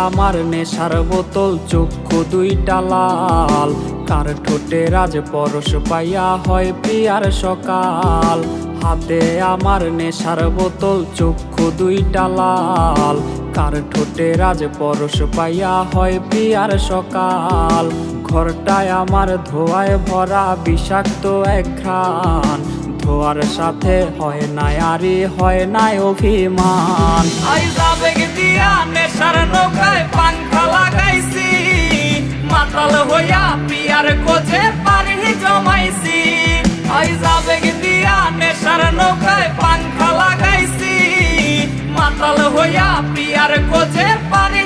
আমার নেশার বোতল, চক্ষু দুইটা লাল। কার ঠোঁটে রাজ পরশ পাইয়া হয় প্রিয়ার সকাল। হাতে আমার নেশার বোতল, চক্ষু দুইটা লাল। কার ঠোঁটে রাজ পরশ পাইয়া হয় প্রিয়ার সকাল। ঘরটায় আমার ধোঁয়ায় ভরা বিষাক্ত এক ঘ্রাণ। ধোয়ার সাথে হয় নাই আরে হয় নাই অভিমান। আইজ আবেগ দিয়া নেশার নৌকায় পাংখা লাগাইছি, মাতাল হইয়া পিয়ার খোঁজে পানি জমাইছি। আইজ আবেগ দিয়া নেশার নৌকায় পাংখা লাগাইছি, মাতাল হইয়া পিয়ার খোঁজে পানি